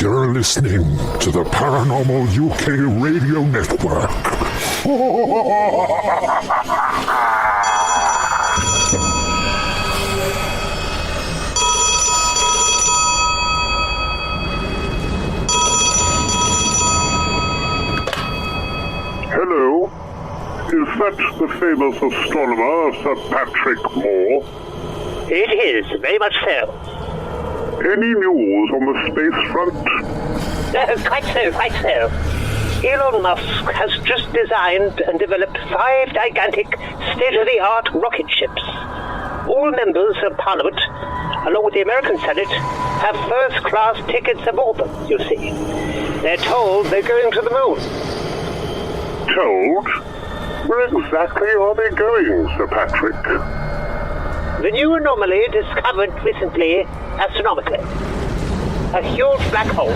You're listening to the Paranormal UK Radio Network. Hello? Is that the famous astronomer, Sir Patrick Moore? It is, very much so. Any news on the space front? Quite so. Elon Musk has just designed and developed 5 gigantic, state-of-the-art rocket ships. All members of Parliament, along with the American Senate, have first-class tickets aboard them, you see. They're told they're going to the moon. Told? Where exactly are they going, Sir Patrick? The new anomaly discovered recently astronomically. A huge black hole.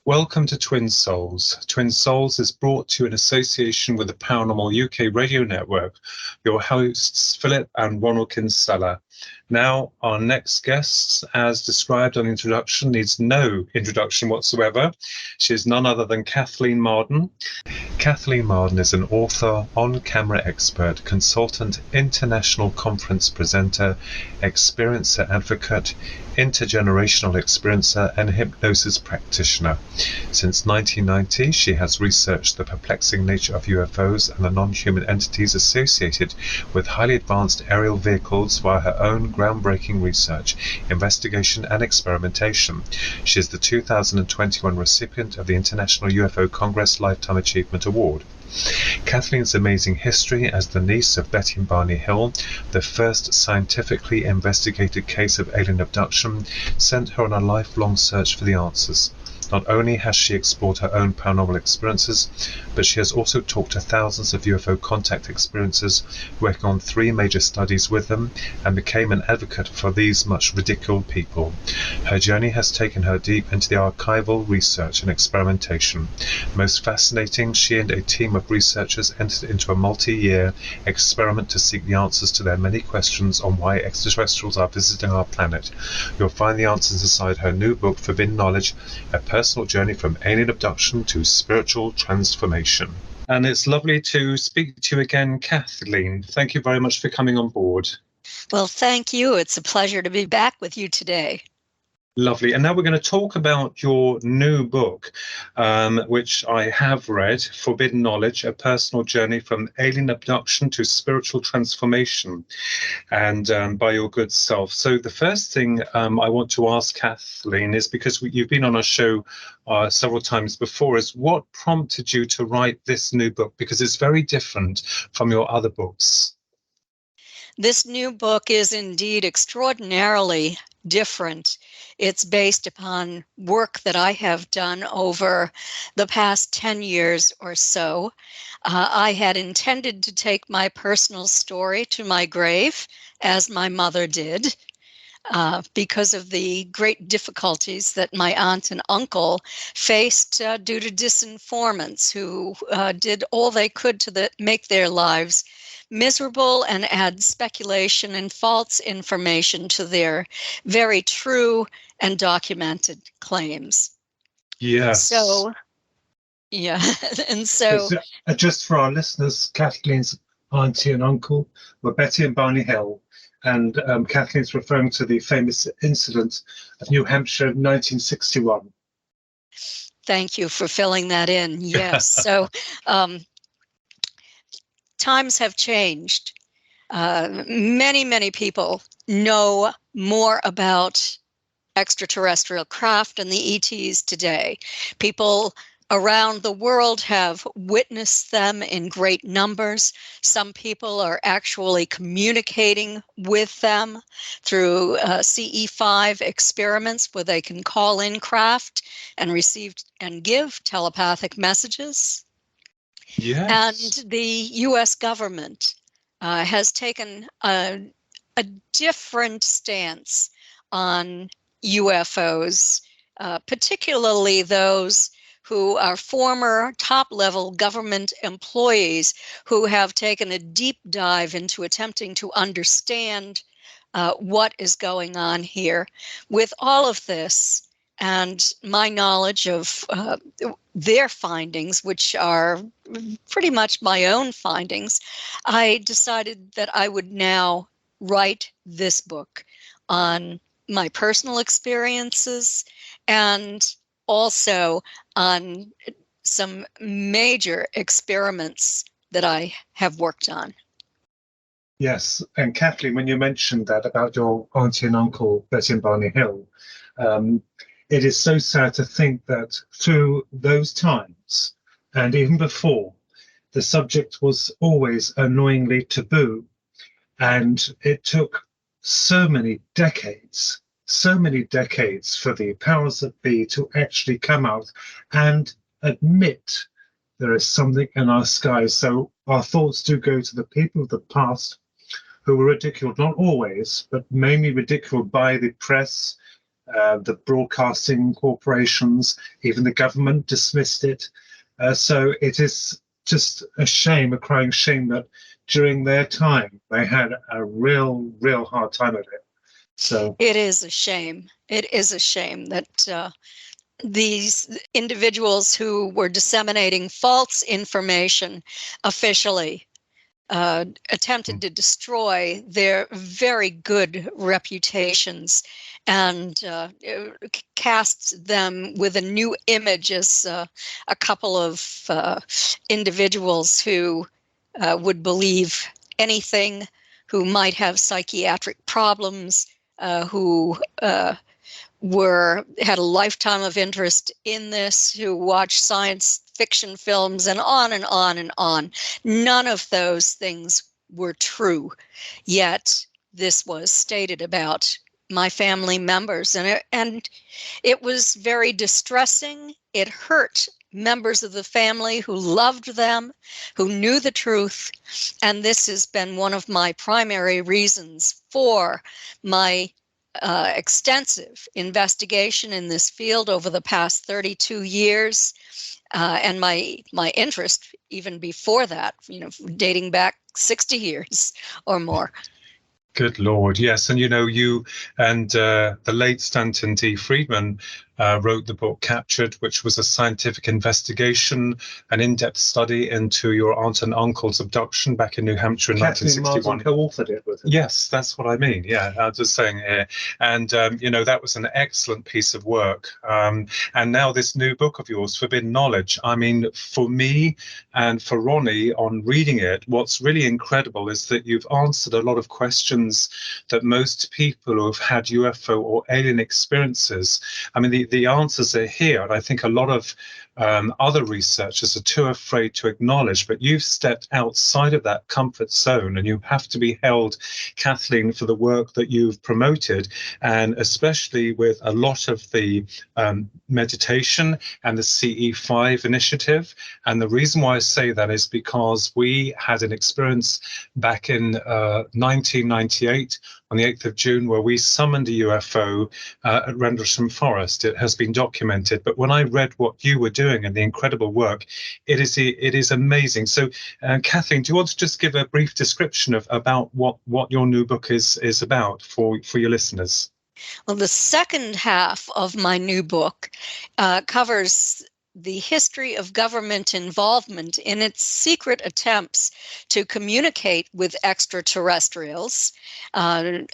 Welcome to Twin Souls. Twin Souls is brought to you in association with the Paranormal UK Radio Network. Your hosts, Philip and Ronald Kinsella. Now, our next guest, as described on the introduction, needs no introduction whatsoever. She is none other than Kathleen Marden. Kathleen Marden is an author, on-camera expert, consultant, international conference presenter, experiencer advocate, intergenerational experiencer, and hypnosis practitioner. Since 1990, she has researched the perplexing nature of UFOs and the non-human entities associated with highly advanced aerial vehicles via her own groundbreaking research, investigation, and experimentation. She is the 2021 recipient of the International UFO Congress Lifetime Achievement Award. Kathleen's amazing history as the niece of Betty and Barney Hill, the first scientifically investigated case of alien abduction, sent her on a lifelong search for the answers. Not only has she explored her own paranormal experiences, but she has also talked to thousands of UFO contact experiencers, working on 3 major studies with them, and became an advocate for these much ridiculed people. Her journey has taken her deep into the archival research and experimentation. Most fascinating, she and a team of researchers entered into a multi-year experiment to seek the answers to their many questions on why extraterrestrials are visiting our planet. You'll find the answers inside her new book, Forbidden Knowledge, a personal journey from alien abduction to spiritual transformation. And it's lovely to speak to you again, Kathleen. Thank you very much for coming on board. Well, thank you. It's a pleasure to be back with you today. Lovely. And now we're going to talk about your new book, which I have read, Forbidden Knowledge, A Personal Journey from Alien Abduction to Spiritual Transformation, and by your good self. So the first thing I want to ask Kathleen is, because you've been on our show several times before, is what prompted you to write this new book? Because it's very different from your other books. This new book is indeed extraordinarily different. It's based upon work that I have done over the past 10 years or so. I had intended to take my personal story to my grave, as my mother did, because of the great difficulties that my aunt and uncle faced due to disinformants who did all they could to make their lives miserable and add speculation and false information to their very true and documented claims. Yes. So, yeah. And so, just for our listeners, Kathleen's auntie and uncle were Betty and Barney Hill. And Kathleen's referring to the famous incident of New Hampshire in 1961. Thank you for filling that in. Yes. So, times have changed. Many people know more about extraterrestrial craft and the ETs today. People around the world have witnessed them in great numbers. Some people are actually communicating with them through CE5 experiments where they can call in craft and receive and give telepathic messages. Yes. And the US government has taken a different stance on UFOs, particularly those who are former top-level government employees who have taken a deep dive into attempting to understand what is going on here. With all of this and my knowledge of their findings, which are pretty much my own findings, I decided that I would now write this book on my personal experiences and also on some major experiments that I have worked on. Yes, and Kathleen, when you mentioned that about your auntie and uncle, Betty and Barney Hill, it is so sad to think that through those times, and even before, the subject was always annoyingly taboo. And it took so many decades for the powers that be to actually come out and admit there is something in our skies. So our thoughts do go to the people of the past who were ridiculed, not always, but mainly ridiculed by the press, the broadcasting corporations, even the government dismissed it. So it is just a shame, a crying shame that during their time they had a real hard time of it. So it is a shame. It is a shame that these individuals who were disseminating false information officially attempted to destroy their very good reputations and cast them with a new image as a couple of individuals who would believe anything, who might have psychiatric problems, who had a lifetime of interest in this, who watched science fiction films, and on and on and on. None of those things were true, yet this was stated about my family members, and it was very distressing. It hurt members of the family who loved them, who knew the truth, and this has been one of my primary reasons for my extensive investigation in this field over the past 32 years, and my interest even before that, dating back 60 years or more. Good Lord, yes. And you and the late Stanton D. Friedman wrote the book Captured, which was a scientific investigation, an in-depth study into your aunt and uncle's abduction back in New Hampshire in Kathleen 1961. Marden co-authored it with him. Yes, that's what I mean. Yeah, I was just saying here. And, that was an excellent piece of work. And now this new book of yours, Forbidden Knowledge, I mean, for me and for Ronnie on reading it, what's really incredible is that you've answered a lot of questions that most people who have had UFO or alien experiences, I mean, the answers are here. And I think a lot of other researchers are too afraid to acknowledge, but you've stepped outside of that comfort zone, and you have to be held, Kathleen, for the work that you've promoted, and especially with a lot of the meditation and the CE5 initiative. And the reason why I say that is because we had an experience back in 1998 on the 8th of June where we summoned a UFO at Rendlesham Forest. It has been documented, but when I read what you were doing and the incredible work, it is amazing. So Kathleen, do you want to just give a brief description about what your new book is about for your listeners? Well, the second half of my new book covers the history of government involvement in its secret attempts to communicate with extraterrestrials. A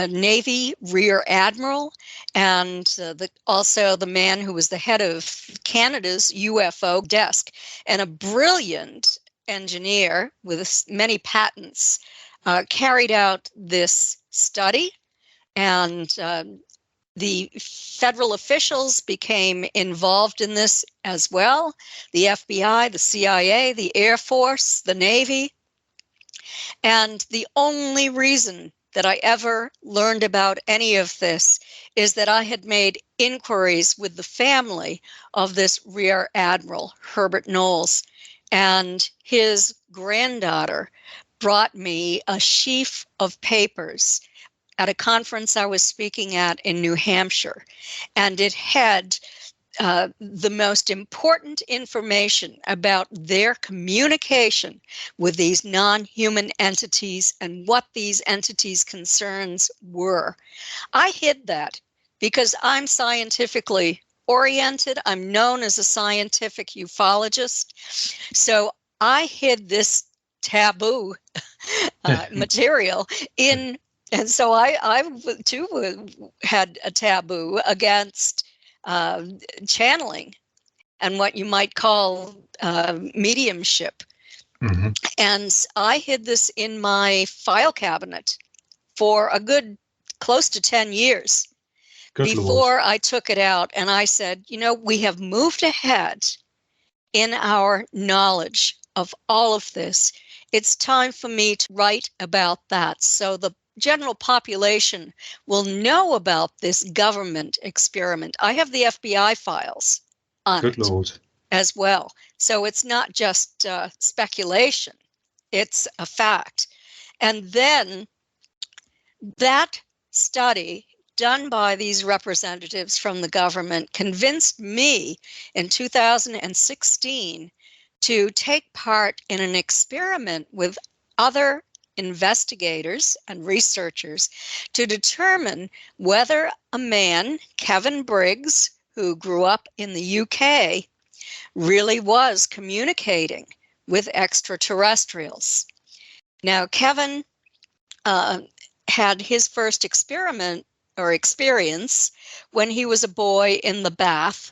Navy Rear Admiral and also the man who was the head of Canada's UFO desk, and a brilliant engineer with many patents carried out this study and the federal officials became involved in this as well. The FBI, the CIA, the Air Force, the Navy. And the only reason that I ever learned about any of this is that I had made inquiries with the family of this Rear Admiral, Herbert Knowles, and his granddaughter brought me a sheaf of papers at a conference I was speaking at in New Hampshire, and it had the most important information about their communication with these non-human entities and what these entities' concerns were. I hid that because I'm scientifically oriented. I'm known as a scientific ufologist. So I hid this taboo material in, and so I too had a taboo against channeling and what you might call mediumship. Mhm. And I hid this in my file cabinet for a good close to 10 years Good before Lord. I took it out. And I said, you know, we have moved ahead in our knowledge of all of this. It's time for me to write about that, so the general population will know about this government experiment. I have the FBI files on Good it Lord. as well. So it's not just speculation, it's a fact. And then that study done by these representatives from the government convinced me in 2016 to take part in an experiment with other investigators and researchers to determine whether a man, Kevin Briggs, who grew up in the UK, really was communicating with extraterrestrials. Now, Kevin had his first experiment or experience when he was a boy in the bath,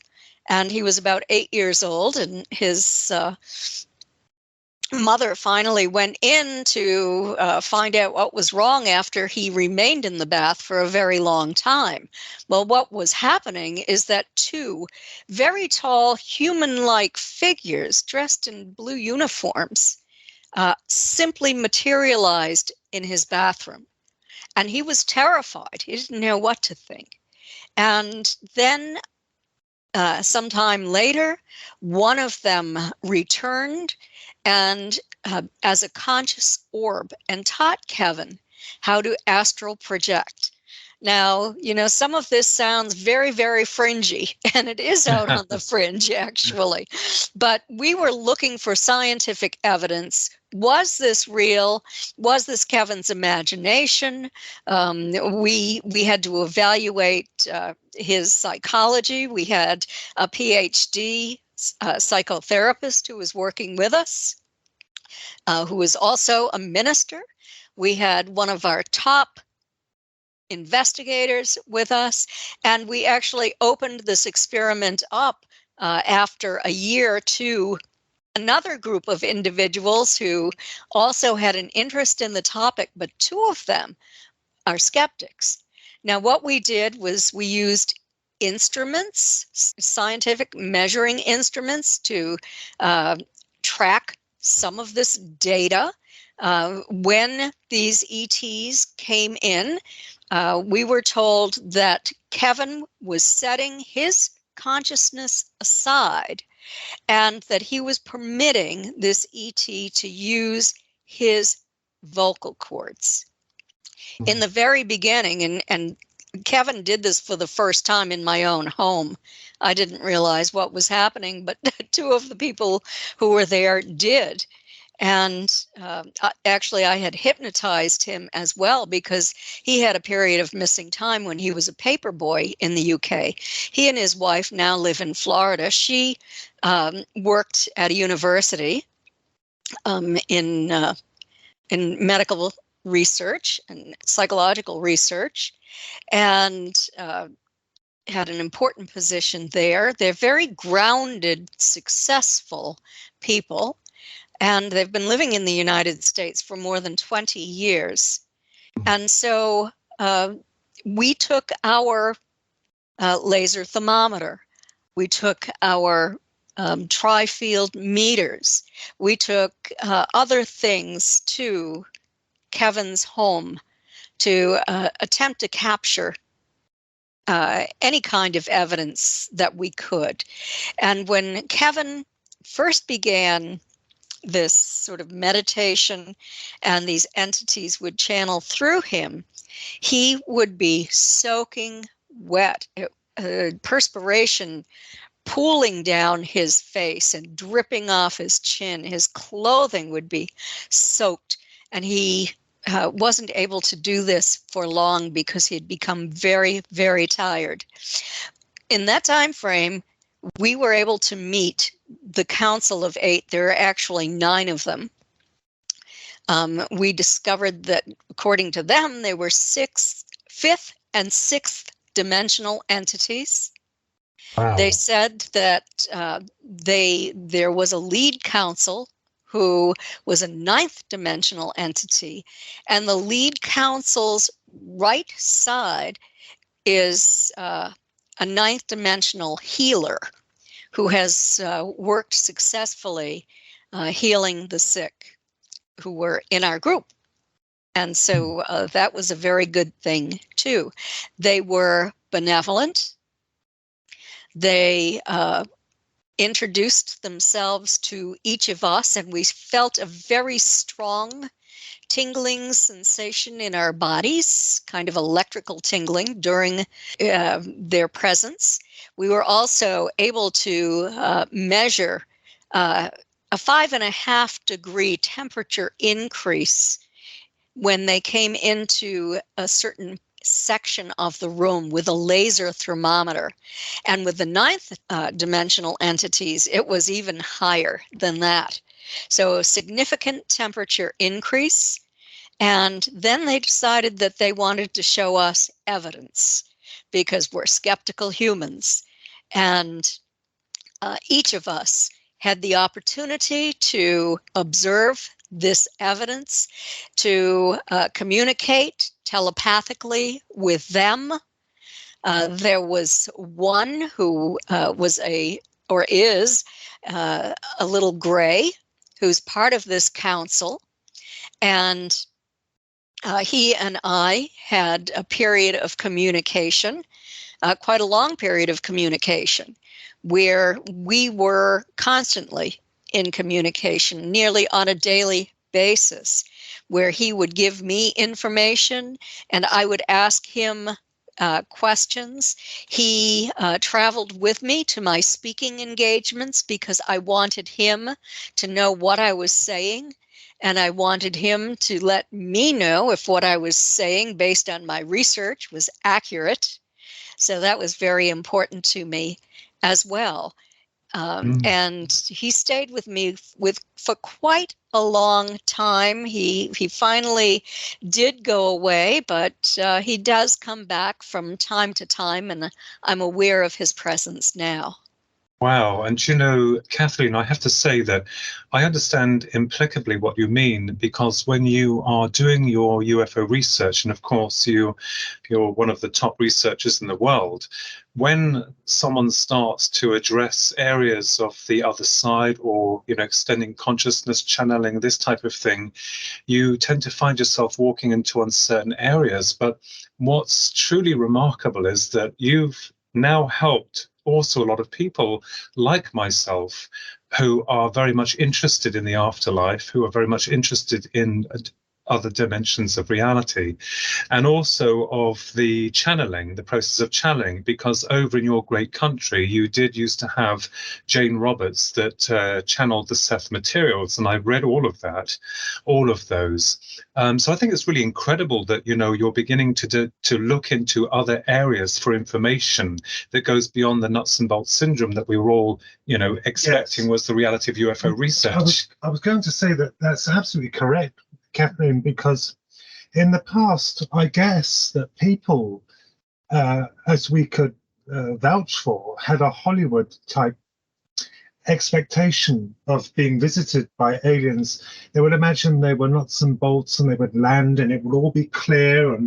and he was about 8 years old, and his mother finally went in to find out what was wrong after he remained in the bath for a very long time. Well, what was happening is that two very tall human-like figures dressed in blue uniforms simply materialized in his bathroom. And he was terrified. He didn't know what to think. And then sometime later, one of them returned and as a conscious orb and taught Kevin how to astral project. Now, you know, some of this sounds very, very fringy, and it is out on the fringe, actually. But we were looking for scientific evidence. Was this real? Was this Kevin's imagination? We had to evaluate his psychology. We had a PhD psychotherapist who was working with us, who was also a minister. We had one of our top investigators with us, and we actually opened this experiment up after a year to another group of individuals who also had an interest in the topic, but two of them are skeptics. Now, what we did was we used instruments, scientific measuring instruments, to track some of this data. When these ETs came in, we were told that Kevin was setting his consciousness aside and that he was permitting this ET to use his vocal cords. In the very beginning, and Kevin did this for the first time in my own home. I didn't realize what was happening, but two of the people who were there did. And actually, I had hypnotized him as well because he had a period of missing time when he was a paper boy in the UK. He and his wife now live in Florida. She worked at a university in medical research and psychological research, and had an important position there. They're very grounded, successful people. And they've been living in the United States for more than 20 years. And so we took our laser thermometer. We took our tri-field meters. We took other things to Kevin's home to attempt to capture any kind of evidence that we could. And when Kevin first began this sort of meditation and these entities would channel through him, he would be soaking wet, perspiration pooling down his face and dripping off his chin. His clothing would be soaked, and he wasn't able to do this for long because he had become very, very tired. In that time frame, we were able to meet the Council of Eight. There are actually 9 of them. We discovered that, according to them, they were 5th and 6th dimensional entities. Wow. They said that there was a lead council who was a 9th dimensional entity, and the lead council's right side is a 9th dimensional healer who has worked successfully healing the sick who were in our group. And so that was a very good thing too. They were benevolent. They introduced themselves to each of us, and we felt a very strong tingling sensation in our bodies, kind of electrical tingling during their presence. We were also able to measure a 5.5 degree temperature increase when they came into a certain section of the room with a laser thermometer. And with the 9th dimensional entities, it was even higher than that. So a significant temperature increase. And then they decided that they wanted to show us evidence because we're skeptical humans. And each of us had the opportunity to observe this evidence, to communicate telepathically with them. There was one who is a little gray, who's part of this council, and he and I had a period of communication, quite a long period of communication, where we were constantly in communication, nearly on a daily basis, where he would give me information and I would ask him questions. He traveled with me to my speaking engagements because I wanted him to know what I was saying, and I wanted him to let me know if what I was saying based on my research was accurate. So that was very important to me as well. And he stayed with me for quite a long time. He finally did go away, but he does come back from time to time, and I'm aware of his presence now. Wow. And you know, Kathleen, I have to say that I understand implicably what you mean, because when you are doing your UFO research, and of course you're one of the top researchers in the world, when someone starts to address areas of the other side, or, you know, extending consciousness, channeling, this type of thing, you tend to find yourself walking into uncertain areas. But what's truly remarkable is that you've now helped also a lot of people like myself who are very much interested in the afterlife, who are very much interested in other dimensions of reality, and also of the channeling, the process of channeling, because over in your great country, you did used to have Jane Roberts that channeled the Seth materials, and I read all of those. So I think it's really incredible that, you know, you're beginning to look into other areas for information that goes beyond the nuts and bolts syndrome that we were all, you know, expecting was the reality of UFO research. I was going to say that that's absolutely correct, Kathleen, because in the past, I guess that people, as we could vouch for, had a Hollywood type expectation of being visited by aliens. They would imagine they were nuts and bolts and they would land and it would all be clear.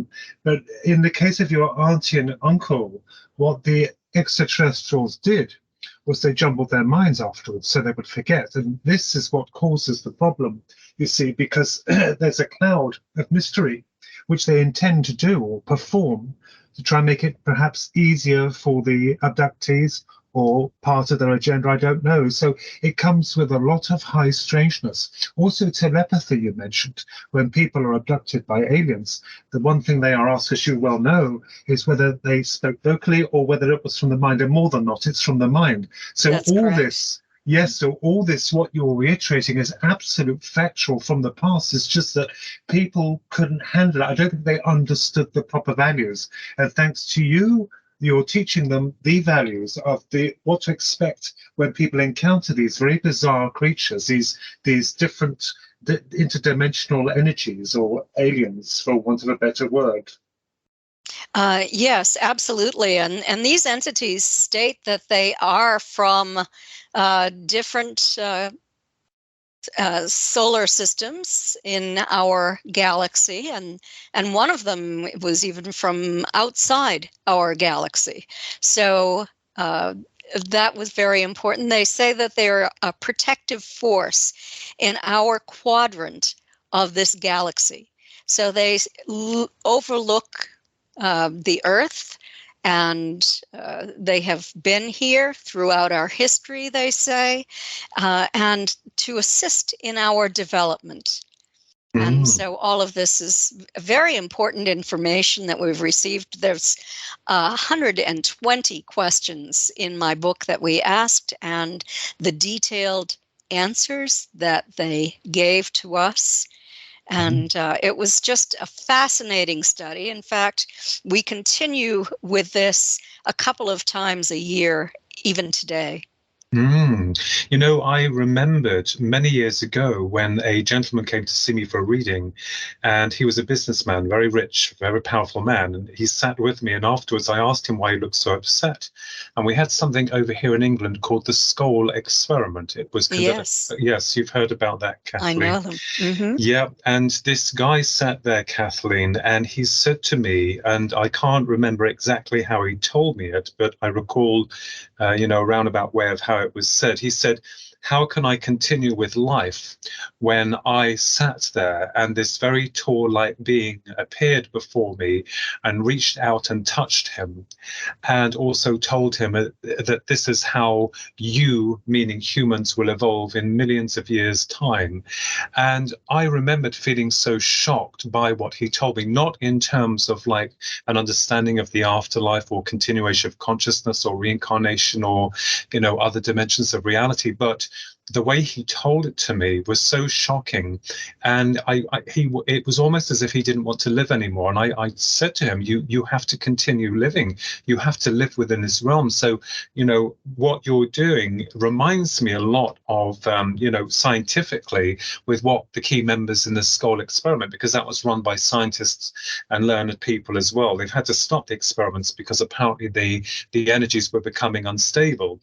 But in the case of your auntie and uncle, what the extraterrestrials did was they jumbled their minds afterwards so they would forget. And this is what causes the problem, you see, because there's a cloud of mystery which they intend to do or perform to try and make it perhaps easier for the abductees or part of their agenda, I don't know. So it comes with a lot of high strangeness. Also telepathy, you mentioned, when people are abducted by aliens, the one thing they are asked, as you well know, is whether they spoke vocally or whether it was from the mind, and more than not, it's from the mind. So That's all correct. this, yes, so all this, what you're reiterating is absolute factual from the past. It's just that people couldn't handle it. I don't think they understood the proper values. And thanks to you, you're teaching them the values of what to expect when people encounter these very bizarre creatures, these different interdimensional energies or aliens, for want of a better word. Yes, absolutely. And these entities state that they are from different solar systems in our galaxy, and one of them was even from outside our galaxy. So that was very important. They say that they're a protective force in our quadrant of this galaxy. So they overlook the Earth, and they have been here throughout our history, they say, and to assist in our development. And so all of this is very important information that we've received. There's 120 questions in my book that we asked, and the detailed answers that they gave to us. And it was just a fascinating study. In fact, we continue with this a couple of times a year, even today. You know, I remembered many years ago when a gentleman came to see me for a reading, and he was a businessman, very rich, very powerful man. And he sat with me, and afterwards I asked him why he looked so upset. And we had something over here in England called the Skoll experiment. It was conducted. Yes, you've heard about that, Kathleen. I know them. Mm-hmm. Yeah, and this guy sat there, Kathleen, and he said to me, and I can't remember exactly how he told me it, but I recall, a roundabout way of how it was said. He said, "How can I continue with life when I sat there and this very tall light being appeared before me and reached out and touched him and also told him that this is how you, meaning humans, will evolve in millions of years' time?" And I remembered feeling so shocked by what he told me, not in terms of like an understanding of the afterlife or continuation of consciousness or reincarnation or, other dimensions of reality, but the way he told it to me was so shocking, and it was almost as if he didn't want to live anymore. And I said to him, "You have to continue living. You have to live within this realm." So, what you're doing reminds me a lot of, scientifically, with what the key members in the Skoll experiment, because that was run by scientists and learned people as well. They've had to stop the experiments because apparently the energies were becoming unstable.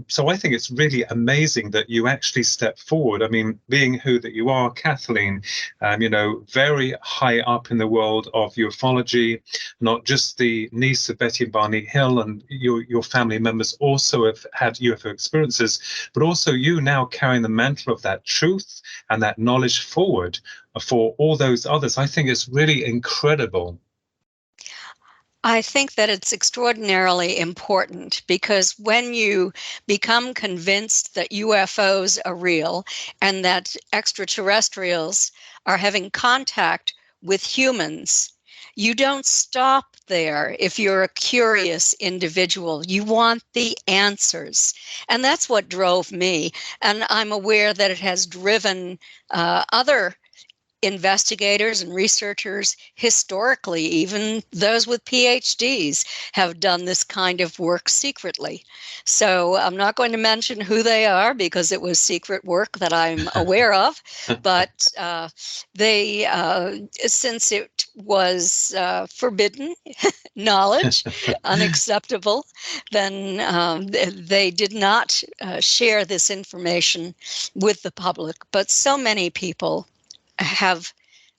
So I think it's really amazing that you actually step forward. I mean, being who that you are, Kathleen, very high up in the world of ufology, not just the niece of Betty and Barney Hill, and your family members also have had UFO experiences, but also you now carrying the mantle of that truth and that knowledge forward for all those others. I think it's really incredible. I think that it's extraordinarily important because when you become convinced that UFOs are real and that extraterrestrials are having contact with humans, you don't stop there if you're a curious individual. You want the answers. And that's what drove me. And I'm aware that it has driven other investigators and researchers historically, even those with PhDs, have done this kind of work secretly. So I'm not going to mention who they are because it was secret work that I'm aware of, but they, since it was forbidden knowledge, unacceptable, then they did not share this information with the public. But so many people have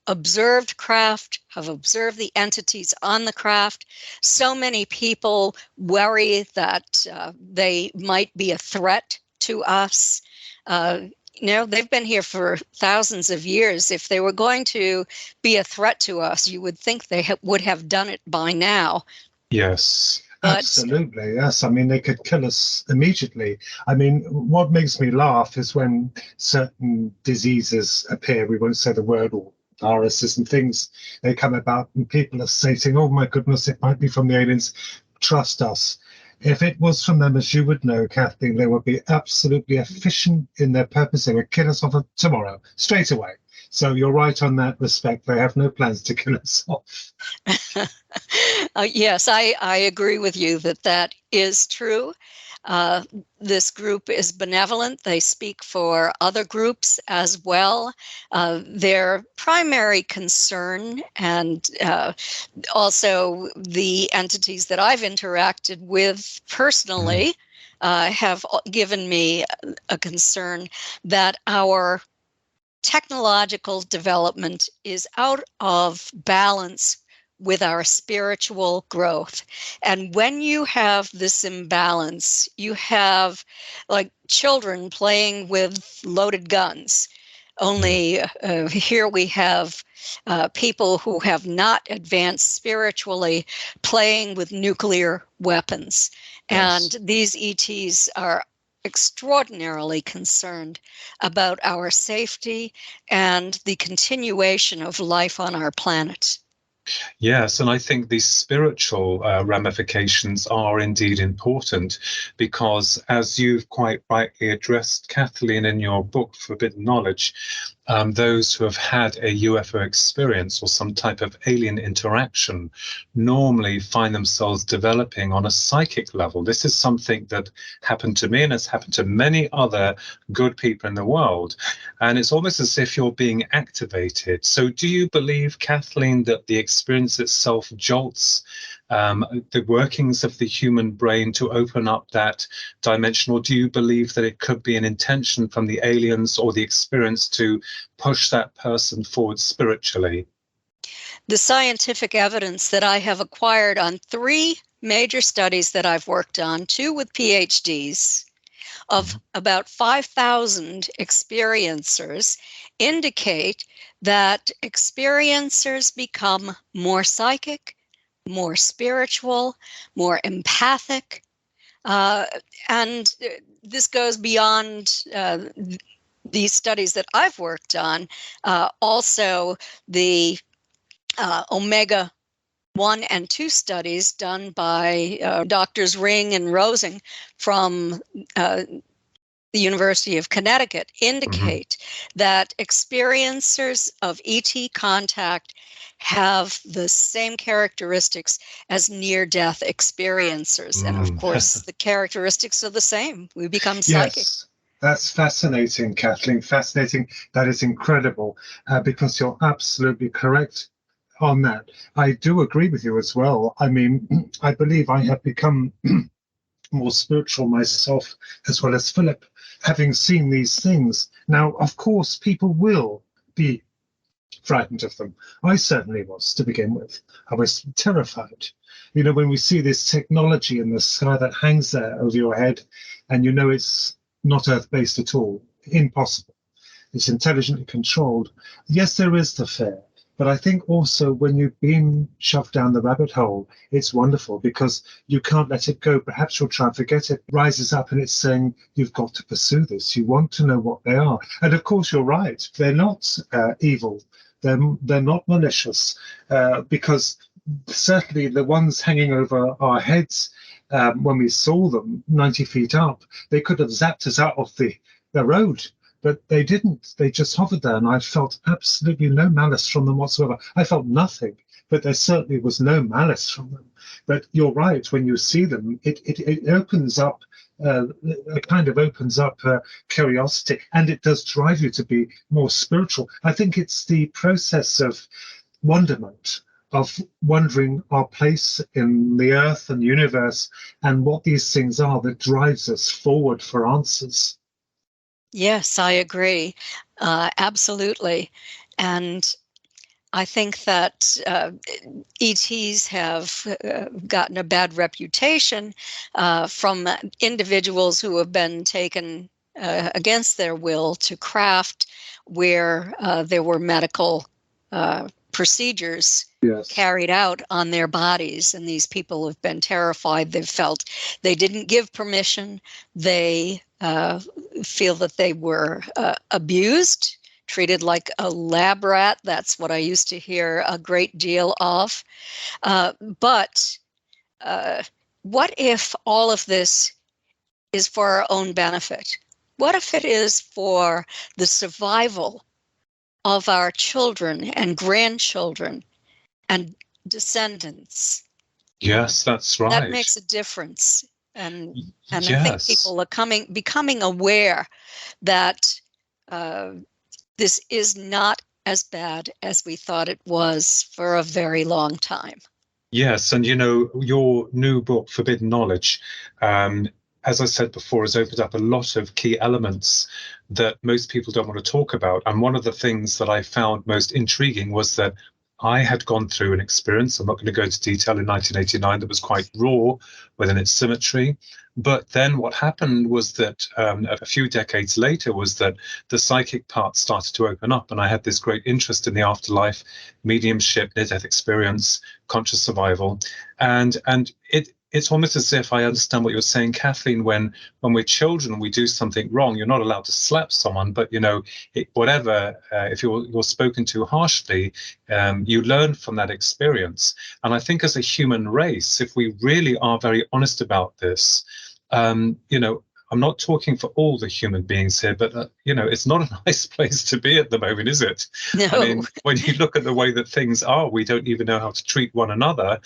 observed craft, have observed the entities on the craft. So many people worry that they might be a threat to us. They've been here for thousands of years. If they were going to be a threat to us, you would think they would have done it by now. Yes. Absolutely, yes. I mean, they could kill us immediately. I mean, what makes me laugh is when certain diseases appear, we won't say the word, or viruses and things, they come about and people are saying, oh my goodness, it might be from the aliens. Trust us. If it was from them, as you would know, Kathleen, they would be absolutely efficient in their purpose. They would kill us off tomorrow, straight away. So you're right on that respect. They have no plans to kill us off. Yes, I agree with you that is true. This group is benevolent. They speak for other groups as well. Their primary concern, and also the entities that I've interacted with personally, have given me a concern that our technological development is out of balance with our spiritual growth. And when you have this imbalance, you have like children playing with loaded guns. Only here we have people who have not advanced spiritually playing with nuclear weapons. Yes. And these ETs are extraordinarily concerned about our safety and the continuation of life on our planet. Yes, and I think these spiritual ramifications are indeed important because, as you've quite rightly addressed, Kathleen, in your book, Forbidden Knowledge, those who have had a UFO experience or some type of alien interaction normally find themselves developing on a psychic level. This is something that happened to me and has happened to many other good people in the world. And it's almost as if you're being activated. So do you believe, Kathleen, that the experience itself jolts the workings of the human brain to open up that dimension, or do you believe that it could be an intention from the aliens or the experience to push that person forward spiritually? The scientific evidence that I have acquired on 3 major studies that I've worked on, 2 with PhDs, of about 5,000 experiencers, indicate that experiencers become more psychic, more spiritual, more empathic, and this goes beyond these studies that I've worked on. Also, the Omega 1 and 2 studies done by Doctors Ring and Rosing from the University of Connecticut indicate that experiencers of ET contact have the same characteristics as near-death experiencers. And of course, the characteristics are the same. We become psychic. Yes, that's fascinating, Kathleen. Fascinating. That is incredible, because you're absolutely correct on that. I do agree with you as well. I mean, I believe I have become more spiritual myself, as well as Philip, having seen these things. Now, of course, people will be frightened of them. I certainly was to begin with. I was terrified. You know, when we see this technology in the sky that hangs there over your head, and you know it's not Earth-based at all, impossible. It's intelligently controlled. Yes, there is the fear. But I think also when you've been shoved down the rabbit hole, it's wonderful because you can't let it go. Perhaps you'll try and forget it. It rises up and it's saying, you've got to pursue this. You want to know what they are. And of course, you're right. They're not evil. They're not malicious, because certainly the ones hanging over our heads, when we saw them 90 feet up, they could have zapped us out of the road. But they didn't. They just hovered there, and I felt absolutely no malice from them whatsoever. I felt nothing, but there certainly was no malice from them. But you're right, when you see them, it opens up, it kind of opens up curiosity, and it does drive you to be more spiritual. I think it's the process of wonderment, of wondering our place in the earth and the universe and what these things are that drives us forward for answers. Yes, I agree. Absolutely. And I think that ETs have gotten a bad reputation from individuals who have been taken against their will to craft where there were medical procedures carried out on their bodies. And these people have been terrified. They've felt they didn't give permission. They feel that they were abused, treated like a lab rat. That's what I used to hear a great deal of. But what if all of this is for our own benefit? What if it is for the survival of our children and grandchildren and descendants? Yes, that's right. That makes a difference. And Yes. I think people are becoming aware that this is not as bad as we thought it was for a very long time. Yes, and your new book, Forbidden Knowledge, as I said before, has opened up a lot of key elements that most people don't want to talk about. And one of the things that I found most intriguing was that I had gone through an experience, I'm not going to go into detail, in 1989 that was quite raw within its symmetry. But then what happened was that a few decades later was that the psychic part started to open up, and I had this great interest in the afterlife, mediumship, near-death experience, conscious survival, and it's almost as if I understand what you're saying, Kathleen. When we're children, we do something wrong. You're not allowed to slap someone, but whatever. If you're spoken to harshly, you learn from that experience. And I think as a human race, if we really are very honest about this, I'm not talking for all the human beings here, but it's not a nice place to be at the moment, is it? No. I mean, when you look at the way that things are, we don't even know how to treat one another.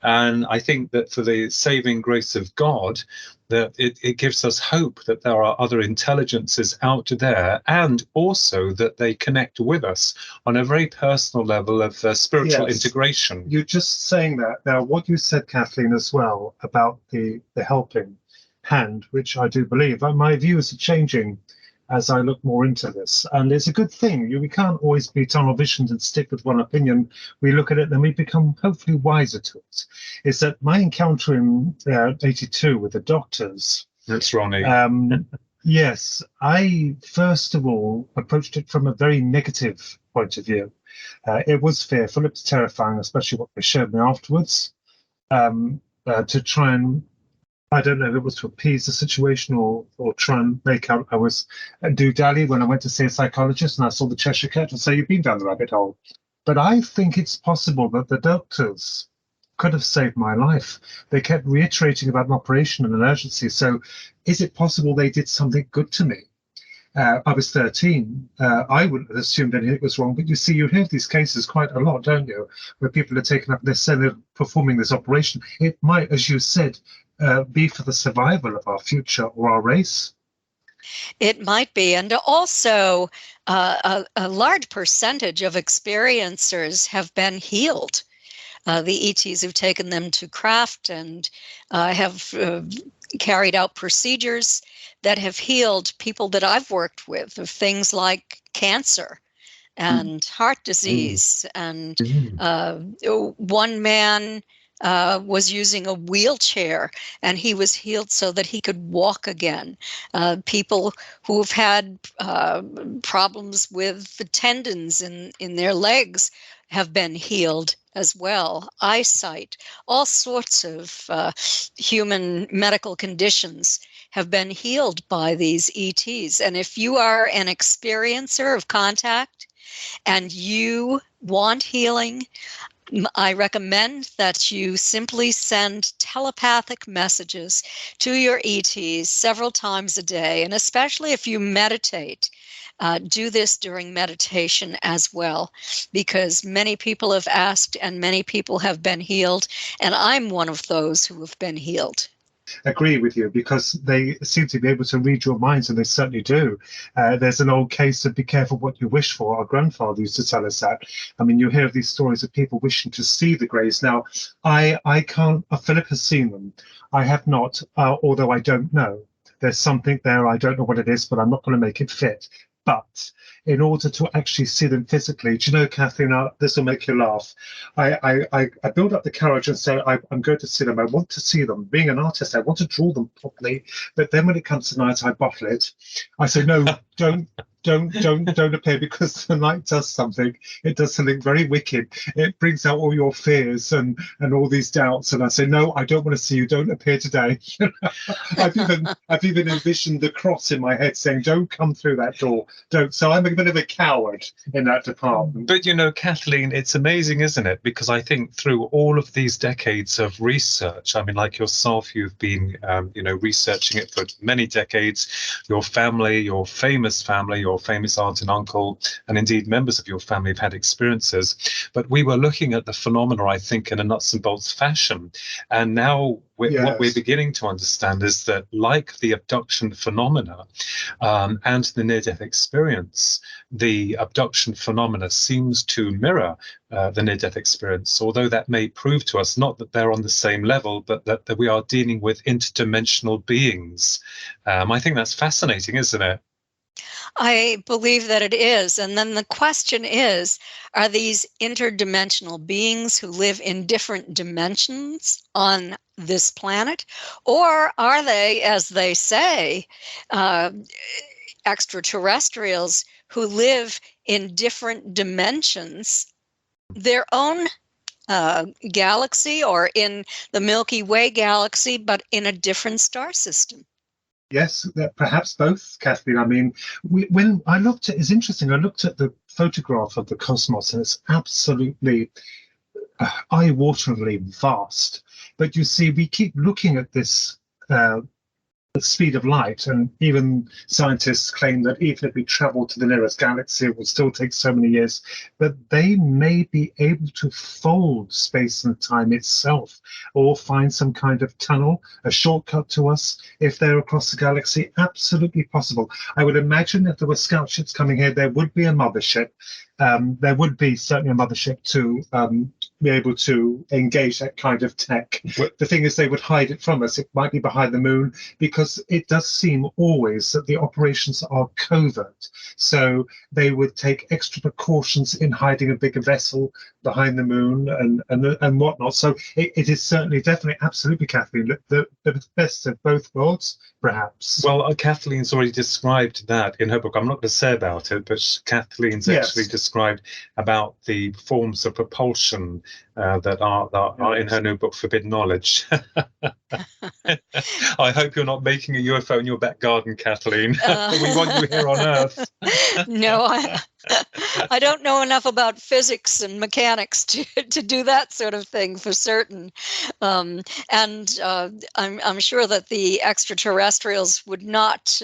And I think that for the saving grace of God, that it gives us hope that there are other intelligences out there, and also that they connect with us on a very personal level of spiritual integration. You're just saying that. Now, what you said, Kathleen, as well, about the helping hand, which I do believe, my views are changing as I look more into this, and it's a good thing. We can't always be tunnel visioned and stick with one opinion. We look at it and we become hopefully wiser to it. Is that my encounter in 82 with the doctors? That's Ronnie. Yes, I first of all approached it from a very negative point of view. It was fearful, it was terrifying, especially what they showed me afterwards, to try and, I don't know if it was to appease the situation or try and make out I was a do-dally when I went to see a psychologist and I saw the Cheshire Cat and say, you've been down the rabbit hole. But I think it's possible that the doctors could have saved my life. They kept reiterating about an operation and an urgency. So is it possible they did something good to me? I was 13. I wouldn't have assumed anything was wrong, but you see, you hear these cases quite a lot, don't you? Where people are taken up, they're saying they're performing this operation. It might, as you said, be for the survival of our future or our race. It might be. And also, a large percentage of experiencers have been healed. The ETs have taken them to craft and have carried out procedures that have healed people that I've worked with of things like cancer and heart disease. And one man was using a wheelchair and he was healed so that he could walk again. People who've had problems with the tendons in their legs have been healed as well. Eyesight, all sorts of human medical conditions have been healed by these ETs. And if you are an experiencer of contact and you want healing, I recommend that you simply send telepathic messages to your ETs several times a day, and especially if you meditate, do this during meditation as well, because many people have asked and many people have been healed, and I'm one of those who have been healed. Agree with you, because they seem to be able to read your minds, and they certainly do. There's an old case of be careful what you wish for. Our grandfather used to tell us that. I mean, you hear of these stories of people wishing to see the Greys. Now, I can't. Philip has seen them. I have not, although I don't know. There's something there. I don't know what it is, but I'm not going to make it fit. But in order to actually see them physically, do you know, Kathleen, this will make you laugh. I build up the courage and say, I'm going to see them. I want to see them. Being an artist, I want to draw them properly. But then when it comes to night, I bottle it. I say, no, don't appear, because the night does something. It does something very wicked. It brings out all your fears and all these doubts. And I say, no, I don't want to see you. Don't appear today. I've even envisioned the cross in my head saying, don't come through that door. Don't. So I'm a bit of a coward in that department. But, you know, Kathleen, it's amazing, isn't it? Because I think through all of these decades of research, I mean, like yourself, you've been, researching it for many decades. Your family, your famous family, your famous aunt and uncle, and indeed members of your family have had experiences. But we were looking at the phenomena, I think, in a nuts and bolts fashion. And now what we're beginning to understand is that, like the abduction phenomena and the near-death experience, the abduction phenomena seems to mirror the near-death experience, although that may prove to us not that they're on the same level, but that we are dealing with interdimensional beings. I think that's fascinating, isn't it? I believe that it is. And then the question is, are these interdimensional beings who live in different dimensions on this planet? Or are they, as they say, extraterrestrials who live in different dimensions, their own galaxy or in the Milky Way galaxy, but in a different star system? Yes, perhaps both, Kathleen. I mean, when I looked at, it's interesting, I looked at the photograph of the cosmos, and it's absolutely eye-wateringly vast. But you see, we keep looking at this the speed of light, and even scientists claim that even if we travel to the nearest galaxy, it will still take so many years. But they may be able to fold space and time itself, or find some kind of tunnel, a shortcut to us if they're across the galaxy. Absolutely possible. I would imagine if there were scout ships coming here, there would be a mothership. There would be certainly a mothership to be able to engage that kind of tech. The thing is, they would hide it from us. It might be behind the moon, because it does seem always that the operations are covert. So they would take extra precautions in hiding a bigger vessel behind the moon and whatnot. So it is certainly, definitely, absolutely, Kathleen, the best of both worlds, perhaps. Well, Kathleen's already described that in her book. I'm not going to say about it, but Kathleen's actually described about the forms of propulsion that are in her new book, Forbidden Knowledge. I hope you're not making a UFO in your back garden, Kathleen. We want you here on Earth. No, I don't know enough about physics and mechanics to do that sort of thing for certain. And I'm sure that the extraterrestrials would not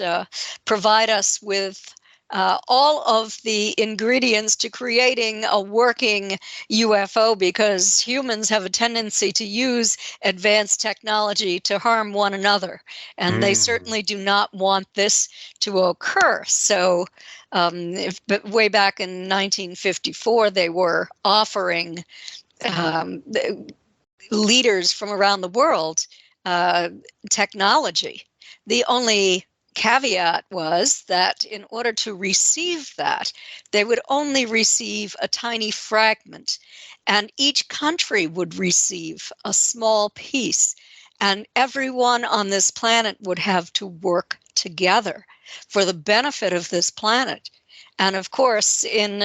provide us with all of the ingredients to creating a working UFO, because humans have a tendency to use advanced technology to harm one another, and they certainly do not want this to occur. So but way back in 1954, they were offering leaders from around the world technology. The only caveat was that in order to receive that, they would only receive a tiny fragment, and each country would receive a small piece, and everyone on this planet would have to work together for the benefit of this planet. And of course, in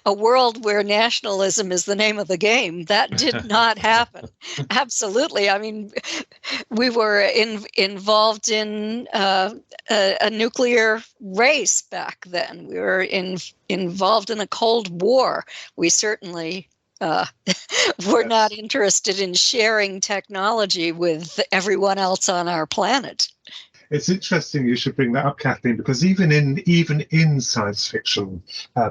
a world where nationalism is the name of the game, that did not happen. Absolutely. I mean, we were involved in a nuclear race back then. We were involved in a Cold War. We certainly we're not interested in sharing technology with everyone else on our planet. It's interesting you should bring that up, Kathleen, because even in science fiction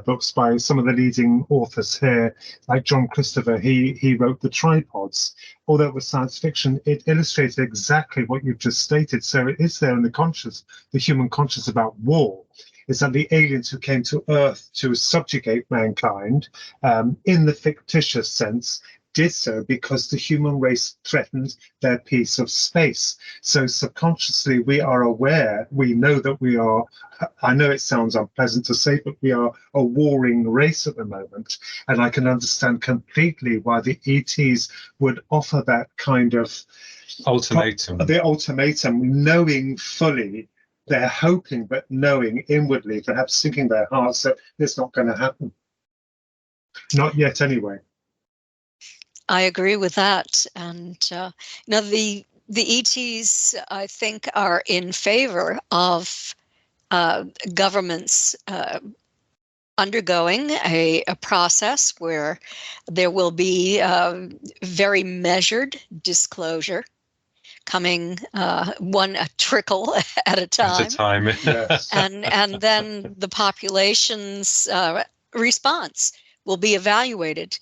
books by some of the leading authors here, like John Christopher, he wrote The Tripods. Although it was science fiction, it illustrated exactly what you've just stated. So it is there in the human conscious about war. Is that the aliens who came to Earth to subjugate mankind, in the fictitious sense, did so because the human race threatened their piece of space. So subconsciously, we are aware, we know that we are, I know it sounds unpleasant to say, but we are a warring race at the moment. And I can understand completely why the ETs would offer that kind of ultimatum. The ultimatum, knowing fully, they're hoping, but knowing inwardly, perhaps thinking their hearts that it's not going to happen. Not yet, anyway. I agree with that. And the ETs, I think, are in favor of governments undergoing a process where there will be very measured disclosure coming a trickle at a time. At a time. Yes. And then the population's response will be evaluated.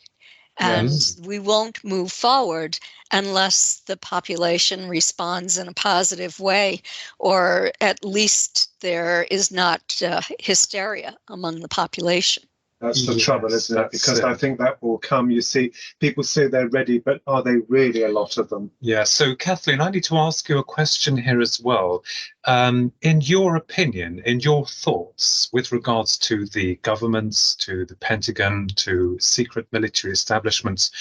And we won't move forward unless the population responds in a positive way, or at least there is not hysteria among the population. That's the trouble, isn't it? Because I think that will come. You see, people say they're ready, but are they really, a lot of them? Yeah. So, Kathleen, I need to ask you a question here as well. In your opinion, in your thoughts with regards to the governments, to the Pentagon, to secret military establishments,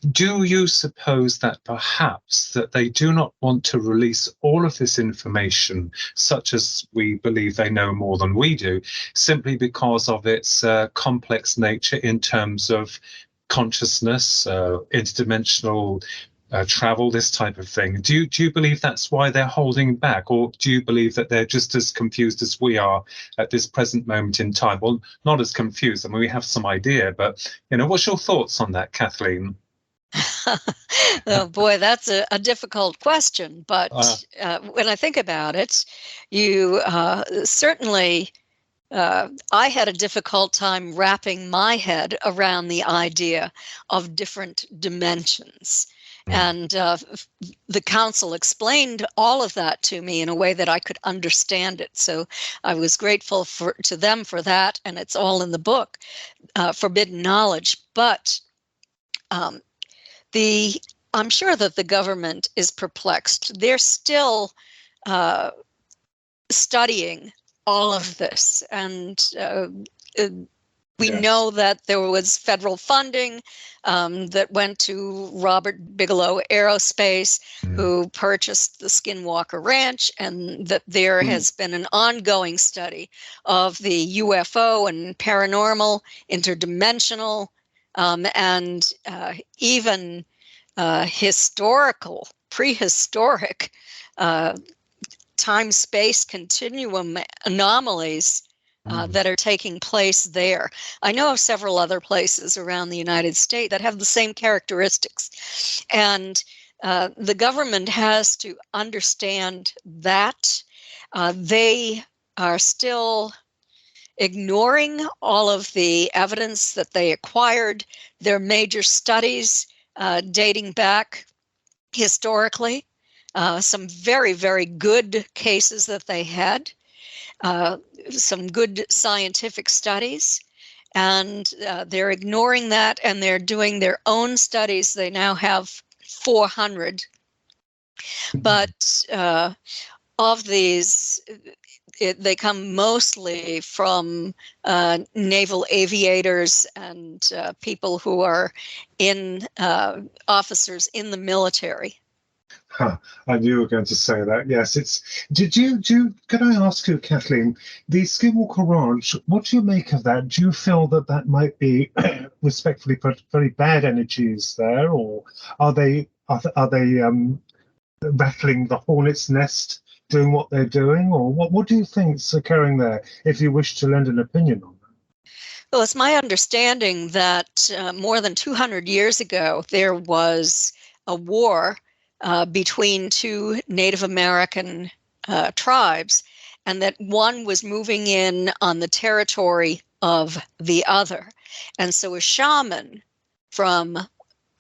do you suppose that perhaps that they do not want to release all of this information, such as we believe they know more than we do, simply because of its complex nature in terms of consciousness, interdimensional travel, this type of thing? Do you believe that's why they're holding back, or do you believe that they're just as confused as we are at this present moment in time? Well, not as confused. I mean, we have some idea, but what's your thoughts on that, Kathleen? Oh boy, that's a difficult question. But when I think about it, you certainly. I had a difficult time wrapping my head around the idea of different dimensions. And the council explained all of that to me in a way that I could understand it. So I was grateful to them for that. And it's all in the book, Forbidden Knowledge. But I'm sure that the government is perplexed. They're still studying all of this, and we know that there was federal funding that went to Robert Bigelow Aerospace, who purchased the Skinwalker Ranch, and that there has been an ongoing study of the UFO and paranormal, interdimensional, and even prehistoric time-space continuum anomalies that are taking place there. I know of several other places around the United States that have the same characteristics. And the government has to understand that they are still ignoring all of the evidence that they acquired, their major studies dating back historically. Some very, very good cases that they had, some good scientific studies, and they're ignoring that, and they're doing their own studies. They now have 400, but of these, they come mostly from naval aviators and people who are officers in the military. I knew you were going to say that. Yes, can I ask you, Kathleen, the Skinwalker Ranch, what do you make of that? Do you feel that might be, respectfully put, very bad energies there, or are they rattling the hornet's nest, doing what they're doing, or what do you think's occurring there, if you wish to lend an opinion on that? Well, it's my understanding that more than 200 years ago, there was a war between two Native American tribes, and that one was moving in on the territory of the other. And so a shaman from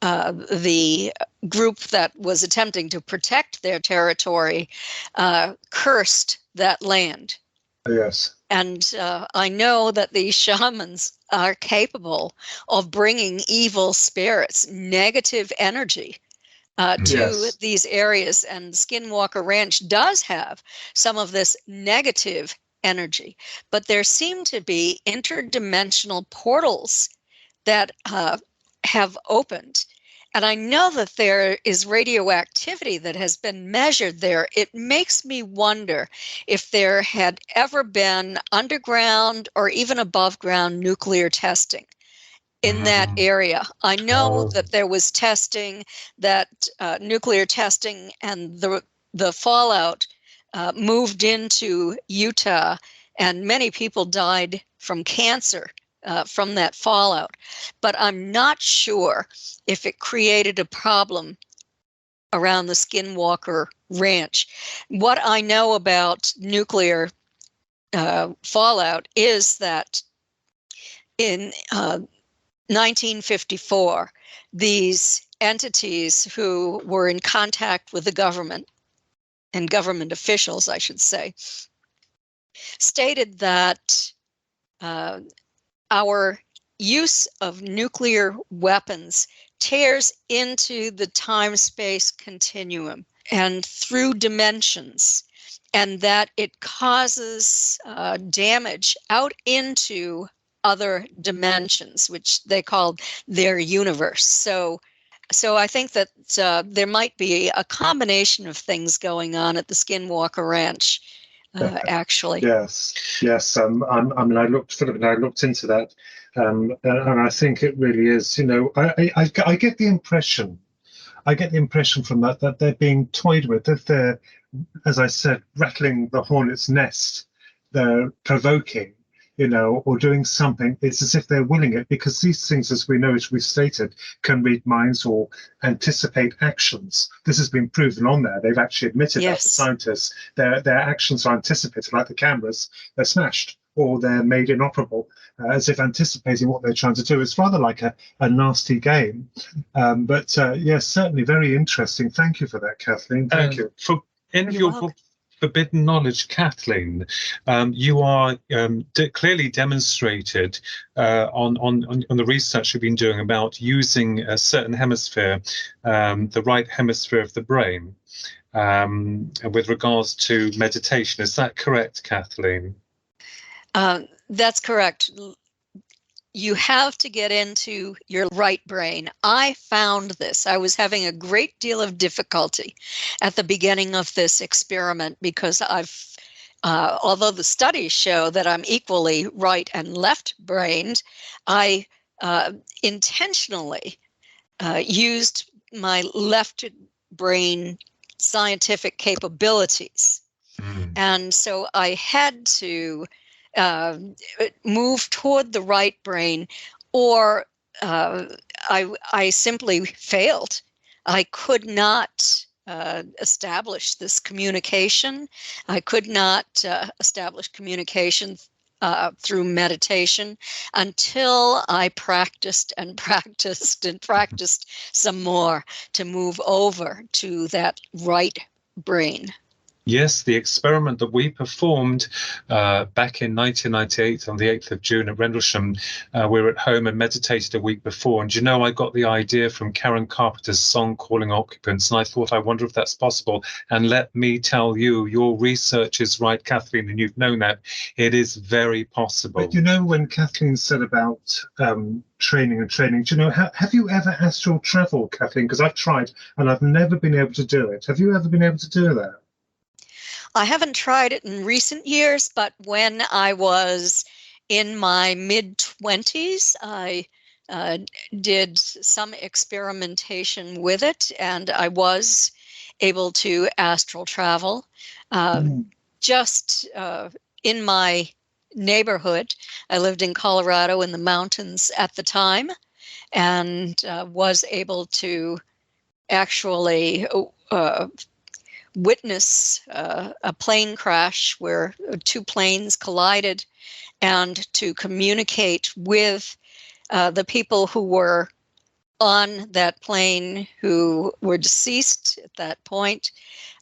the group that was attempting to protect their territory cursed that land. Yes. And I know that these shamans are capable of bringing evil spirits, negative energy to Yes. these areas. And Skinwalker Ranch does have some of this negative energy, but there seem to be interdimensional portals that have opened. And I know that there is radioactivity that has been measured there. It makes me wonder if there had ever been underground or even above ground nuclear testing in that area. I know that there was testing, that nuclear testing, and the fallout moved into Utah, and many people died from cancer from that fallout. But I'm not sure if it created a problem around the Skinwalker Ranch. What I know about nuclear fallout is that in 1954, these entities who were in contact with the government, and government officials, I should say, stated that our use of nuclear weapons tears into the time-space continuum and through dimensions, and that it causes damage out into other dimensions, which they called their universe. So I think that there might be a combination of things going on at the Skinwalker Ranch, actually. Yes. I mean, I looked into that, and I think it really is. I get the impression from that they're being toyed with, that they're, as I said, rattling the hornet's nest. They're provoking, or doing something. It's as if they're willing it, because these things, as we know, as we've stated, can read minds or anticipate actions. This has been proven on there. They've actually admitted that, the scientists, their actions are anticipated, like the cameras, they're smashed or they're made inoperable, as if anticipating what they're trying to do. It's rather like a nasty game. But yes, certainly very interesting. Thank you for that, Kathleen. Thank you. In your book, Forbidden Knowledge, Kathleen, you are clearly demonstrated on the research you've been doing about using a certain hemisphere, the right hemisphere of the brain, with regards to meditation. Is that correct, Kathleen? That's correct. You have to get into your right brain. I found this. I was having a great deal of difficulty at the beginning of this experiment, because although the studies show that I'm equally right and left-brained, I intentionally used my left brain scientific capabilities. And so I had to move toward the right brain, or I simply failed. I could not establish this communication. I could not establish communication through meditation until I practiced and practiced and practiced some more to move over to that right brain. Yes, the experiment that we performed back in 1998 on the 8th of June at Rendlesham, we were at home and meditated a week before. And I got the idea from Karen Carpenter's song, Calling Occupants, and I thought, I wonder if that's possible. And let me tell you, your research is right, Kathleen, and you've known that. It is very possible. But when Kathleen said about training, have you ever astral traveled, Kathleen? Because I've tried and I've never been able to do it. Have you ever been able to do that? I haven't tried it in recent years, but when I was in my mid-20s, I did some experimentation with it, and I was able to astral travel. Just in my neighborhood. I lived in Colorado in the mountains at the time, and was able to actually witness a plane crash where two planes collided, and to communicate with the people who were on that plane who were deceased at that point,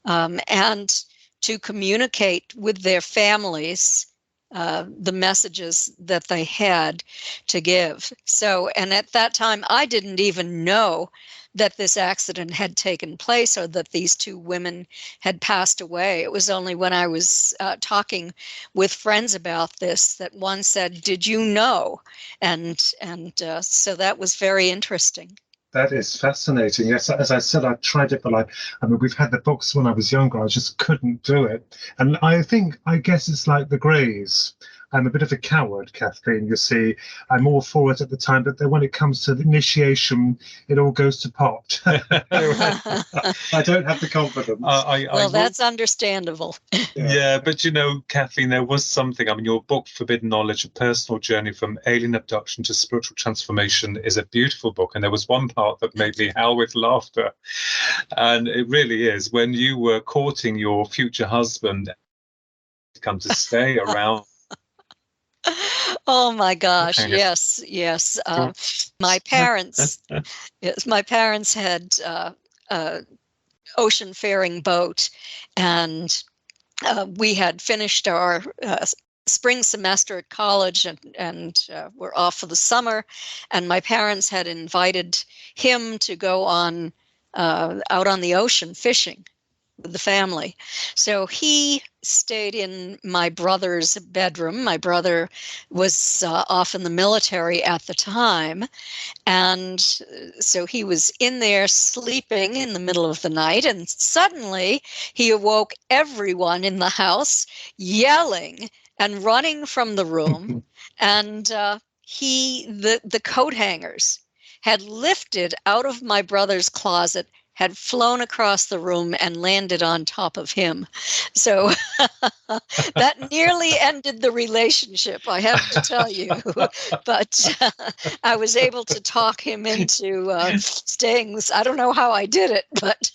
and to communicate with their families the messages that they had to give. So, and at that time, I didn't even know that this accident had taken place or that these two women had passed away. It was only when I was talking with friends about this that one said, "Did you know?" And so that was very interesting. That is fascinating. Yes, as I said, I tried it, but I mean, we've had the books when I was younger. I just couldn't do it. And I guess it's like the Greys. I'm a bit of a coward, Kathleen. You see, I'm all for it at the time, but then when it comes to the initiation, it all goes to pot. I don't have the confidence. Well, that's understandable. Yeah, but you know, Kathleen, there was something. I mean, your book, Forbidden Knowledge, A Personal Journey from Alien Abduction to Spiritual Transformation, is a beautiful book. And there was one part that made me howl with laughter. And it really is. When you were courting your future husband, come to stay around. Oh my gosh! Yes. My parents, yes, my parents had a ocean-faring boat, and we had finished our spring semester at college, and we're off for the summer. And my parents had invited him to go on out on the ocean fishing with the family. So he stayed in my brother's bedroom. My brother was off in the military at the time. And so he was in there sleeping in the middle of the night. And suddenly he awoke everyone in the house yelling and running from the room. And the coat hangers had lifted out of my brother's closet, had flown across the room and landed on top of him. So that nearly ended the relationship, I have to tell you. But I was able to talk him into staying. I don't know how I did it, but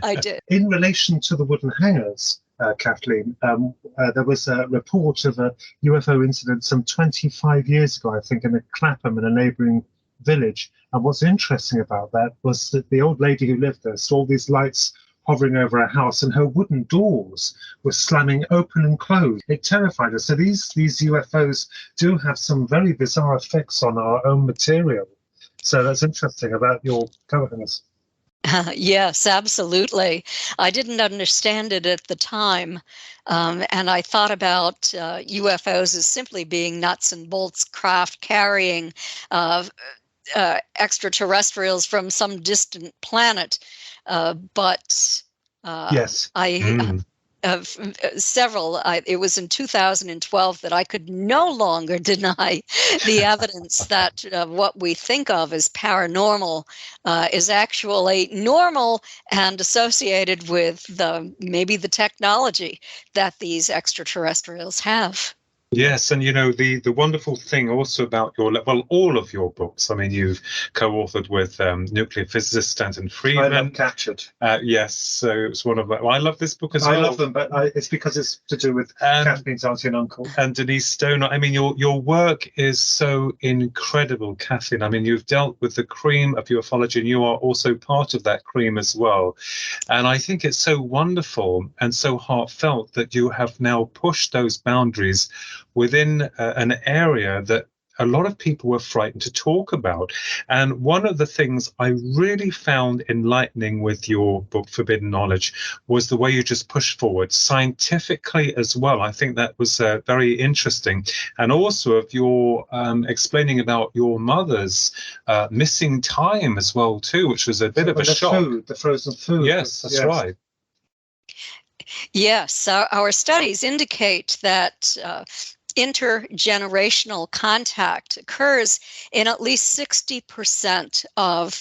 I did. In relation to the wooden hangers, Kathleen, there was a report of a UFO incident some 25 years ago, I think, in Clapham, in a neighbouring village. And what's interesting about that was that the old lady who lived there saw these lights hovering over her house, and her wooden doors were slamming open and closed. It terrified her. So these UFOs do have some very bizarre effects on our own material. So that's interesting about your co-host. Yes, absolutely. I didn't understand it at the time. And I thought about UFOs as simply being nuts and bolts craft carrying extraterrestrials from some distant planet. But yes. It was in 2012 that I could no longer deny the evidence that what we think of as paranormal is actually normal and associated with maybe the technology that these extraterrestrials have. Yes, and you know, the wonderful thing also about all of your books, I mean, you've co-authored with nuclear physicist Stanton Friedman. I love Captured. Yes, so it's one of my, I love this book as well. I love them, but it's because it's to do with Kathleen's auntie and uncle. And Denise Stoner. I mean, your work is so incredible, Kathleen. I mean, you've dealt with the cream of ufology, and you are also part of that cream as well. And I think it's so wonderful and so heartfelt that you have now pushed those boundaries within an area that a lot of people were frightened to talk about. And one of the things I really found enlightening with your book, Forbidden Knowledge, was the way you just pushed forward scientifically as well. I think that was very interesting. And also of your explaining about your mother's missing time as well, too, which was a bit of a shock. The frozen food. Yes, that's right. Yes, our studies indicate that intergenerational contact occurs in at least 60% of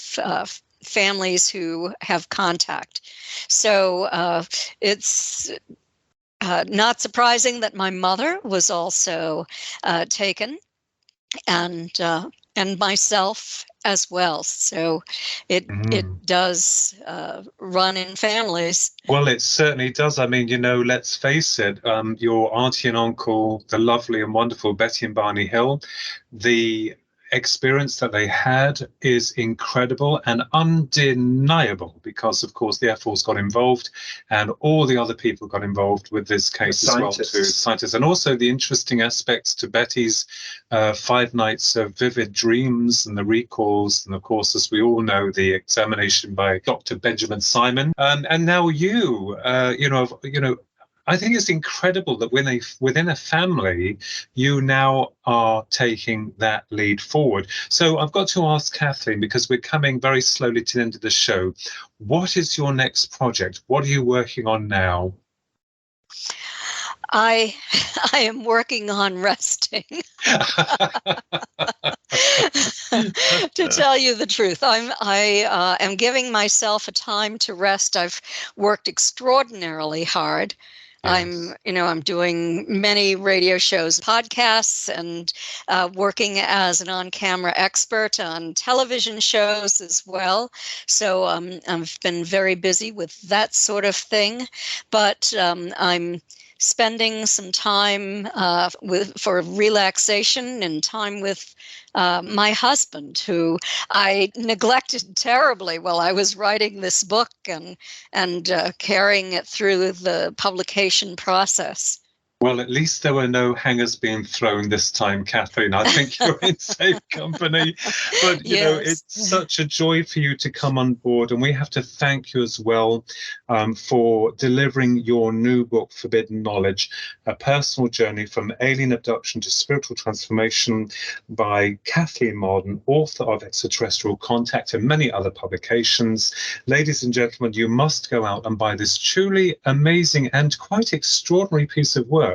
families who have contact. So it's Not surprising that my mother was also taken, and myself as well. So it does run in families. Well, it certainly does. I mean, let's face it, your auntie and uncle, the lovely and wonderful Betty and Barney Hill, the experience that they had is incredible and undeniable because, of course, the Air Force got involved and all the other people got involved with this case as well, too. Scientists. And also the interesting aspects to Betty's 5 nights of vivid dreams and the recalls. And, of course, as we all know, the examination by Dr. Benjamin Simon. And now I think it's incredible that within a family, you now are taking that lead forward. So I've got to ask Kathleen, because we're coming very slowly to the end of the show, what is your next project? What are you working on now? I am working on resting. To tell you the truth, I am giving myself a time to rest. I've worked extraordinarily hard. Yes. I'm doing many radio shows, podcasts, and working as an on-camera expert on television shows as well. So I've been very busy with that sort of thing. But I'm spending some time for relaxation and time with my husband, who I neglected terribly while I was writing this book and carrying it through the publication process. Well, at least there were no hangers being thrown this time, Kathleen. I think you're in safe company. But, it's such a joy for you to come on board. And we have to thank you as well for delivering your new book, Forbidden Knowledge, A Personal Journey from Alien Abduction to Spiritual Transformation by Kathleen Marden, author of Extraterrestrial Contact and many other publications. Ladies and gentlemen, you must go out and buy this truly amazing and quite extraordinary piece of work.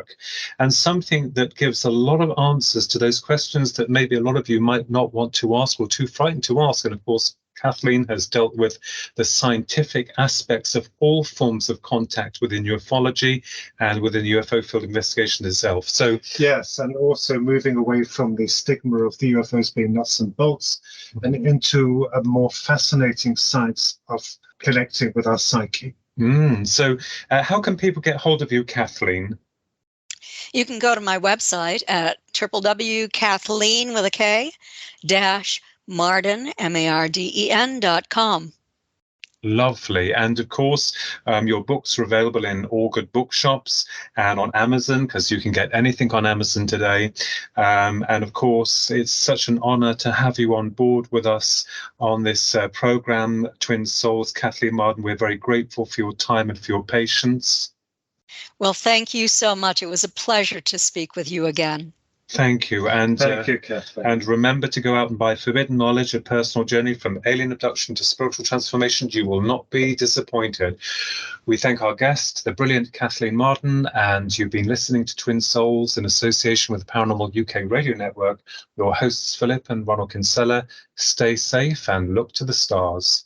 And something that gives a lot of answers to those questions that maybe a lot of you might not want to ask or too frightened to ask. And of course, Kathleen has dealt with the scientific aspects of all forms of contact within ufology and within UFO field investigation itself. So yes, and also moving away from the stigma of the UFOs being nuts and bolts and into a more fascinating science of connecting with our psyche. So how can people get hold of you, Kathleen? You can go to my website at www.Kathleen with a K -Marden, MARDEN.com. Lovely. And of course, your books are available in all good bookshops and on Amazon, because you can get anything on Amazon today. And of course, it's such an honor to have you on board with us on this program, Twin Souls. Kathleen Marden, we're very grateful for your time and for your patience. Well, thank you so much. It was a pleasure to speak with you again. Thank you. And thank you, Kathleen. And remember to go out and buy Forbidden Knowledge, A Personal Journey from Alien Abduction to Spiritual Transformation. You will not be disappointed. We thank our guest, the brilliant Kathleen Marden, and you've been listening to Twin Souls in association with the Paranormal UK Radio Network. Your hosts, Philip and Ronald Kinsella. Stay safe and look to the stars.